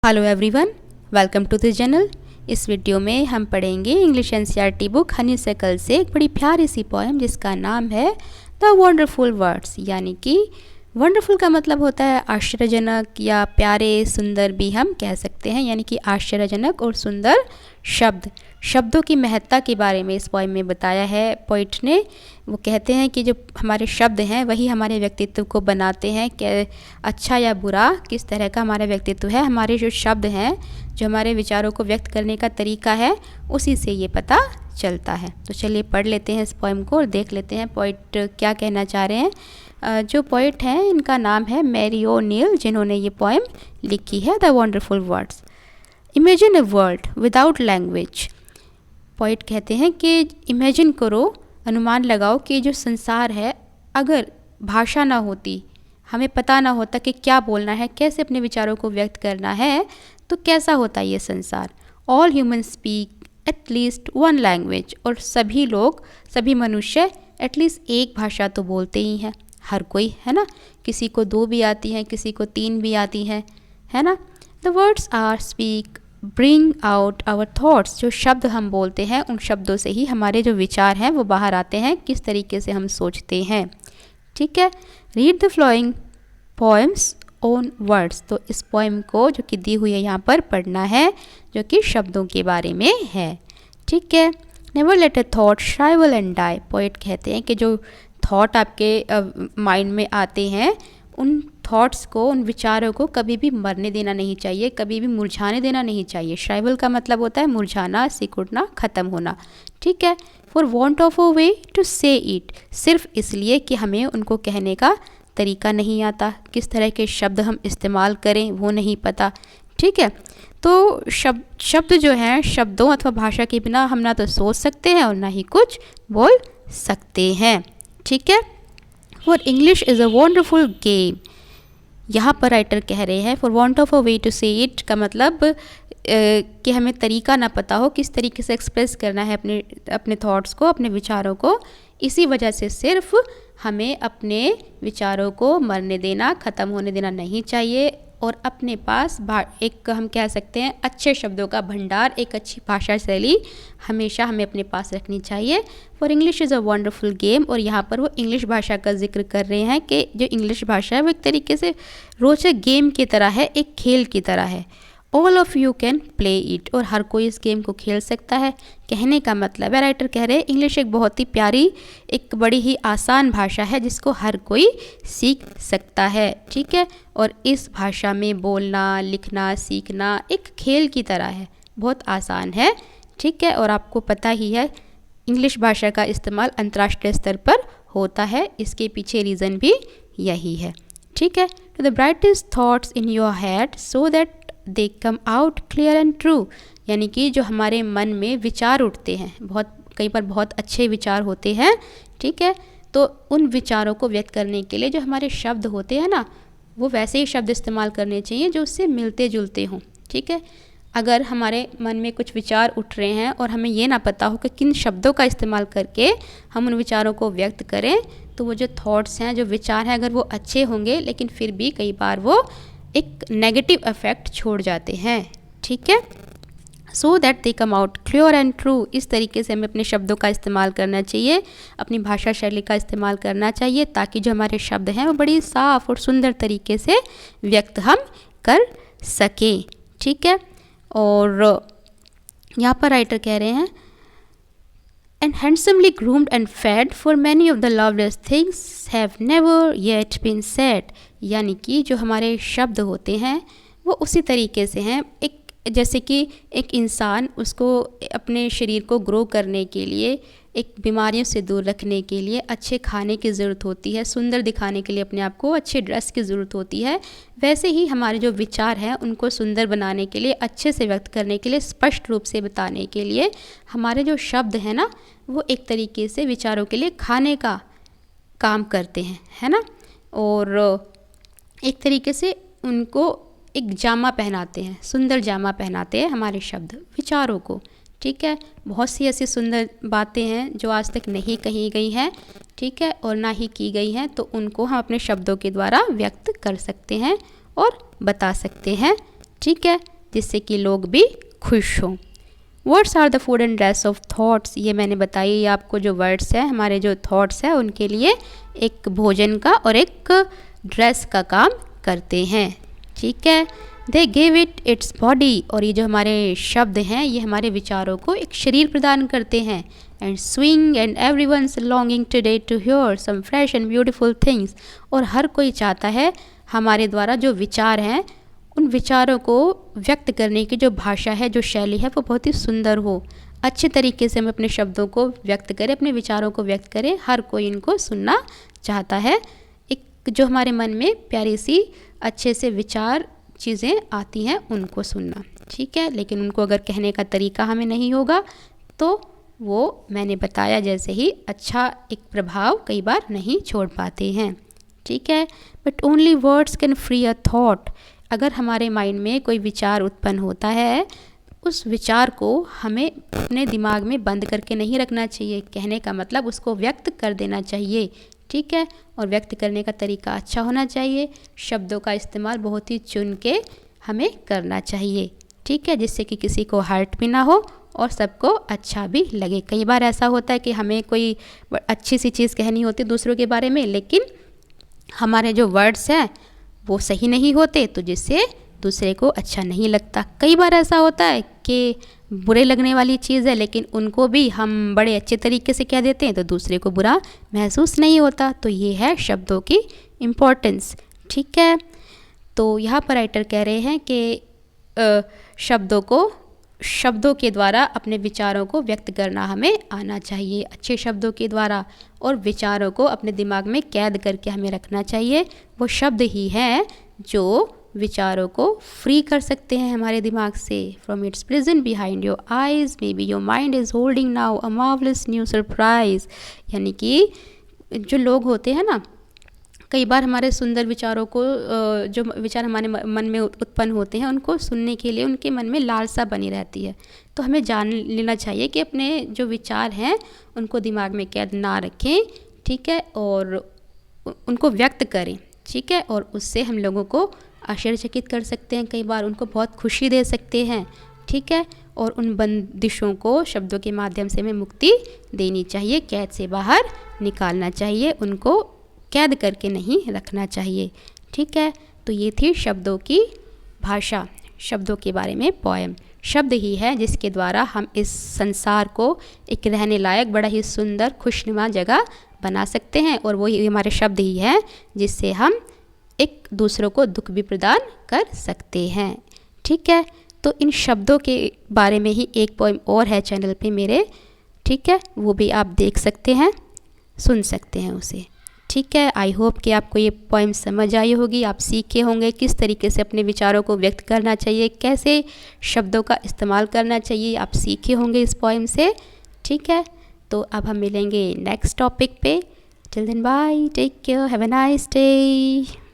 Hello everyone, welcome to this channel. इस video में हम पढ़ेंगे इंग्लिश एनसीईआरटी बुक हनीशेकल से एक बड़ी प्यारी सी पोएम जिसका नाम है द वंडरफुल वर्ड्स। यानी कि वंडरफुल का मतलब होता है आश्चर्यजनक या प्यारे, सुंदर भी हम कह सकते हैं। यानी कि आश्चर्यजनक और सुंदर शब्दों की महत्ता के बारे में इस पोएम में बताया है पोइट ने। वो कहते हैं कि जो हमारे शब्द हैं वही हमारे व्यक्तित्व को बनाते हैं, कि अच्छा या बुरा किस तरह का हमारा व्यक्तित्व है। हमारे जो शब्द हैं, जो हमारे विचारों को व्यक्त करने का तरीका है, उसी से ये पता चलता है। तो चलिए पढ़ लेते हैं इस पोएम को और देख लेते हैं पोइट क्या कहना चाह रहे हैं। जो पोइट हैं इनका नाम है मैरी ओ'नील, जिन्होंने ये पोएम लिखी है the wonderful words. Imagine a world without language. Poet कहते हैं कि इमेजिन करो, अनुमान लगाओ कि जो संसार है, अगर भाषा ना होती, हमें पता ना होता कि क्या बोलना है, कैसे अपने विचारों को व्यक्त करना है, तो कैसा होता ये संसार। All human speak at least one language. और सभी लोग, सभी मनुष्य एटलीस्ट एक भाषा तो बोलते ही हैं, हर कोई, है ना। किसी को 2 भी आती हैं, किसी को 3 भी आती हैं, है ना। The words are speak bring out our thoughts. जो शब्द हम बोलते हैं, उन शब्दों से ही हमारे जो विचार हैं वो बाहर आते हैं, किस तरीके से हम सोचते हैं। ठीक है। Read the flowing poems on words. तो इस पोएम को जो कि दी हुई है यहाँ पर पढ़ना है, जो कि शब्दों के बारे में है। ठीक है। Never let a thought shrivel and die. Poet कहते हैं कि जो थॉट आपके माइंड में आते हैं, उन थॉट्स को, उन विचारों को कभी भी मरने देना नहीं चाहिए, कभी भी मुरझाने देना नहीं चाहिए। श्राइवल का मतलब होता है मुरझाना, सिकुड़ना, ख़त्म होना। ठीक है। For want of a way to say it. सिर्फ इसलिए कि हमें उनको कहने का तरीका नहीं आता, किस तरह के शब्द हम इस्तेमाल करें वो नहीं पता। ठीक है। तो शब्द जो हैं, शब्दों अथवा भाषा के बिना हम ना तो सोच सकते हैं और ना ही कुछ बोल सकते हैं। ठीक है। For English is a wonderful game. यहाँ पर राइटर कह रहे हैं for want of a way to say it का मतलब कि हमें तरीका ना पता हो, किस तरीके से एक्सप्रेस करना है अपने थॉट्स को, अपने विचारों को। इसी वजह से सिर्फ हमें अपने विचारों को मरने देना, ख़त्म होने देना नहीं चाहिए, और अपने पास एक, हम कह सकते हैं, अच्छे शब्दों का भंडार, एक अच्छी भाषा शैली हमेशा हमें अपने पास रखनी चाहिए। For English is a wonderful game. और यहाँ पर वो इंग्लिश भाषा का जिक्र कर रहे हैं कि जो इंग्लिश भाषा है वो एक तरीके से रोचक गेम की तरह है, एक खेल की तरह है। All of you can play it. और हर कोई इस गेम को खेल सकता है। कहने का मतलब है, राइटर कह रहे हैं, इंग्लिश एक बहुत ही प्यारी, एक बड़ी ही आसान भाषा है जिसको हर कोई सीख सकता है। ठीक है। और इस भाषा में बोलना, लिखना, सीखना एक खेल की तरह है, बहुत आसान है। ठीक है। और आपको पता ही है इंग्लिश भाषा का इस्तेमाल अंतर्राष्ट्रीय स्तर पर होता है, इसके पीछे रीज़न भी यही है। ठीक है। To the brightest thoughts in your head so that they come out clear and true. यानी कि जो हमारे मन में विचार उठते हैं, कई बार बहुत अच्छे विचार होते हैं। ठीक है। तो उन विचारों को व्यक्त करने के लिए जो हमारे शब्द होते हैं ना, वो वैसे ही शब्द इस्तेमाल करने चाहिए जो उससे मिलते जुलते हों। ठीक है। अगर हमारे मन में कुछ विचार उठ रहे हैं और हमें ये ना पता हो कि किन शब्दों का इस्तेमाल करके हम उन विचारों को व्यक्त करें, तो वो जो थॉट्स हैं, जो विचार हैं, अगर वो अच्छे होंगे लेकिन फिर भी कई बार वो एक नेगेटिव इफेक्ट छोड़ जाते हैं। ठीक है। सो that they come out clear and true. इस तरीके से हमें अपने शब्दों का इस्तेमाल करना चाहिए, अपनी भाषा शैली का इस्तेमाल करना चाहिए, ताकि जो हमारे शब्द हैं वो बड़ी साफ और सुंदर तरीके से व्यक्त हम कर सकें। ठीक है। और यहाँ पर राइटर कह रहे हैं and handsomely groomed and fed for many of the loveliest things have never yet been said। यानी कि जो हमारे शब्द होते हैं वो उसी तरीके से हैं, एक जैसे कि एक इंसान, उसको अपने शरीर को ग्रो करने के लिए, एक बीमारियों से दूर रखने के लिए अच्छे खाने की ज़रूरत होती है, सुंदर दिखाने के लिए अपने आप को अच्छे ड्रेस की ज़रूरत होती है। वैसे ही हमारे जो विचार हैं उनको सुंदर बनाने के लिए, अच्छे से व्यक्त करने के लिए, स्पष्ट रूप से बताने के लिए हमारे जो शब्द हैं ना, वो एक तरीके से विचारों के लिए खाने का काम करते हैं, है ना। और एक तरीके से उनको एक जामा पहनाते हैं, सुंदर जामा पहनाते हैं हमारे शब्द विचारों को। ठीक है। बहुत सी ऐसी सुंदर बातें हैं जो आज तक नहीं कही गई हैं, ठीक है, और ना ही की गई हैं, तो उनको हम अपने शब्दों के द्वारा व्यक्त कर सकते हैं और बता सकते हैं। ठीक है। जिससे कि लोग भी खुश हों। Words are the food and dress of thoughts, ये मैंने बताई आपको, जो वर्ड्स हैं हमारे जो थॉट्स हैं उनके लिए एक भोजन का और एक ड्रेस का काम करते हैं। ठीक है, they give it its body, और ये जो हमारे शब्द हैं ये हमारे विचारों को एक शरीर प्रदान करते हैं। And swing and every one's longing today to hear some fresh and beautiful things, और हर कोई चाहता है हमारे द्वारा जो विचार हैं उन विचारों को व्यक्त करने की जो भाषा है, जो शैली है, वो बहुत ही सुंदर हो, अच्छे तरीके से हम अपने शब्दों को व्यक्त करें, अपने विचारों को व्यक्त करें। हर कोई इनको सुनना चाहता है। एक जो हमारे मन में प्यारी सी अच्छे से विचार चीज़ें आती हैं उनको सुनना। ठीक है, लेकिन उनको अगर कहने का तरीका हमें नहीं होगा तो वो मैंने बताया जैसे ही अच्छा एक प्रभाव कई बार नहीं छोड़ पाते हैं। ठीक है, but only words can free a thought, अगर हमारे माइंड में कोई विचार उत्पन्न होता है उस विचार को हमें अपने दिमाग में बंद करके नहीं रखना चाहिए। कहने का मतलब उसको व्यक्त कर देना चाहिए। ठीक है, और व्यक्त करने का तरीका अच्छा होना चाहिए। शब्दों का इस्तेमाल बहुत ही चुन के हमें करना चाहिए। ठीक है, जिससे कि किसी को हर्ट भी ना हो और सबको अच्छा भी लगे। कई बार ऐसा होता है कि हमें कोई अच्छी सी चीज़ कहनी होती है दूसरों के बारे में, लेकिन हमारे जो वर्ड्स हैं वो सही नहीं होते, तो जिससे दूसरे को अच्छा नहीं लगता। कई बार ऐसा होता है कि बुरे लगने वाली चीज़ है लेकिन उनको भी हम बड़े अच्छे तरीके से कह देते हैं तो दूसरे को बुरा महसूस नहीं होता। तो ये है शब्दों की इम्पोर्टेंस। ठीक है, तो यहाँ पर राइटर कह रहे हैं कि शब्दों के द्वारा अपने विचारों को व्यक्त करना हमें आना चाहिए, अच्छे शब्दों के द्वारा, और विचारों को अपने दिमाग में कैद करके हमें रखना चाहिए। वो शब्द ही हैं जो विचारों को फ्री कर सकते हैं हमारे दिमाग से। From its prison behind your eyes may be your mind is holding now a marvellous new surprise, यानी कि जो लोग होते हैं ना, कई बार हमारे सुंदर विचारों को जो विचार हमारे मन में उत्पन्न होते हैं उनको सुनने के लिए उनके मन में लालसा बनी रहती है। तो हमें जान लेना चाहिए कि अपने जो विचार हैं उनको दिमाग में कैद ना रखें। ठीक है, और उनको व्यक्त करें। ठीक है, और उससे हम लोगों को आश्चर्यचकित कर सकते हैं, कई बार उनको बहुत खुशी दे सकते हैं। ठीक है, और उन बंदिशों को शब्दों के माध्यम से हमें मुक्ति देनी चाहिए, कैद से बाहर निकालना चाहिए, उनको कैद करके नहीं रखना चाहिए। ठीक है, तो ये थी शब्दों की भाषा, शब्दों के बारे में पोएम। शब्द ही है जिसके द्वारा हम इस संसार को एक रहने लायक बड़ा ही सुंदर खुशनुमा जगह बना सकते हैं, और वही हमारे शब्द ही हैं जिससे हम एक दूसरों को दुख भी प्रदान कर सकते हैं। ठीक है, तो इन शब्दों के बारे में ही एक पोएम और है चैनल पे मेरे। ठीक है, वो भी आप देख सकते हैं, सुन सकते हैं उसे। ठीक है, आई होप कि आपको ये पोएम समझ आई होगी, आप सीखे होंगे किस तरीके से अपने विचारों को व्यक्त करना चाहिए, कैसे शब्दों का इस्तेमाल करना चाहिए, आप सीखे होंगे इस पोएम से। ठीक है, तो अब हम मिलेंगे नेक्स्ट टॉपिक पे। Till then bye, take care, have a nice day.